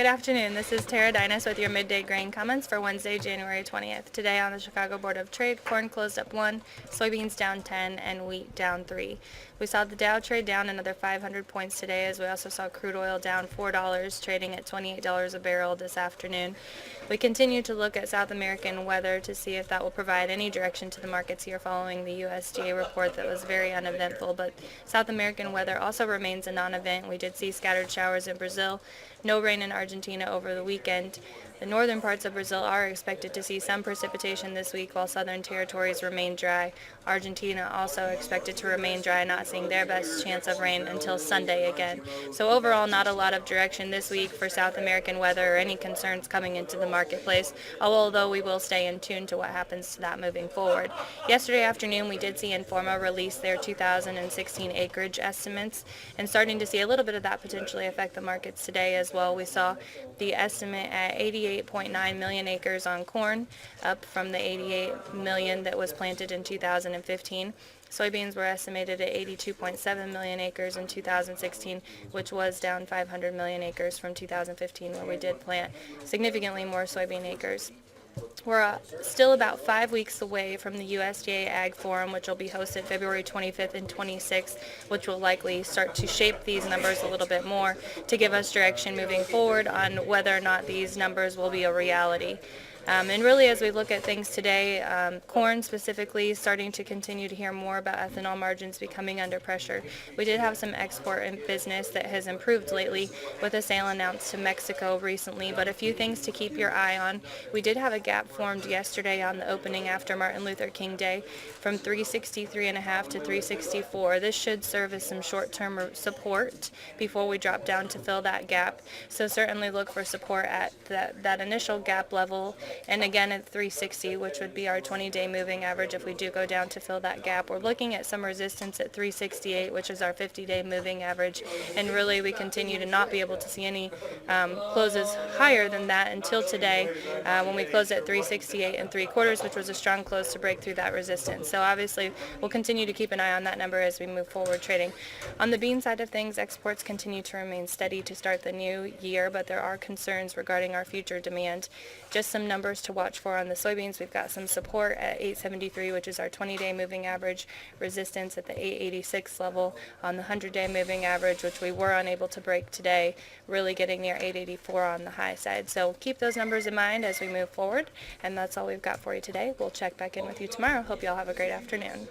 Good afternoon. This is Deines with your midday grain comments for Wednesday, January 20th. Today on the Chicago Board of Trade, corn closed up 1, soybeans down 10, and wheat down 3. We saw the Dow trade down another 500 points today, as we also saw crude oil down $4, trading at $28 a barrel this afternoon. We continue to look at South American weather to see if that will provide any direction to the markets here following the USDA report that was very uneventful, but South American weather also remains a non-event. We did see scattered showers in Brazil, no rain in Argentina over the weekend. The northern parts of Brazil are expected to see some precipitation this week while southern territories remain dry. Argentina also expected to remain dry, not seeing their best chance of rain until Sunday again. So overall, not a lot of direction this week for South American weather or any concerns coming into the marketplace, although we will stay in tune to what happens to that moving forward. Yesterday afternoon, we did see Informa release their 2016 acreage estimates, and starting to see a little bit of that potentially affect the markets today as well. We saw the estimate at 88.9 million acres on corn, up from the 88 million that was planted in 2015. Soybeans were estimated at 82.7 million acres in 2016, which was down 500 million acres from 2015, where we did plant significantly more soybean acres. We're still about 5 weeks away from the USDA Ag Forum, which will be hosted February 25th and 26th, which will likely start to shape these numbers a little bit more to give us direction moving forward on whether or not these numbers will be a reality. And really, as we look at things today, corn specifically, starting to continue to hear more about ethanol margins becoming under pressure. We did have some export business that has improved lately with a sale announced to Mexico recently, but a few things to keep your eye on. We did have a gap formed yesterday on the opening after Martin Luther King Day from 363.5 to 364. This should serve as some short-term support before we drop down to fill that gap. So certainly look for support at that initial gap level, and again at 360, which would be our 20-day moving average if we do go down to fill that gap. We're looking at some resistance at 368, which is our 50-day moving average, and really we continue to not be able to see any closes higher than that until today, when we closed at 368 and 3/4, which was a strong close to break through that resistance. So obviously we'll continue to keep an eye on that number as we move forward trading. On the bean side of things, exports continue to remain steady to start the new year, but there are concerns regarding our future demand. Just some numbers to watch for on the soybeans. We've got some support at 873, which is our 20-day moving average, resistance at the 886 level on the 100-day moving average, which we were unable to break today, really getting near 884 on the high side. So keep those numbers in mind as we move forward, and that's all we've got for you today. We'll check back in with you tomorrow. Hope you all have a great afternoon.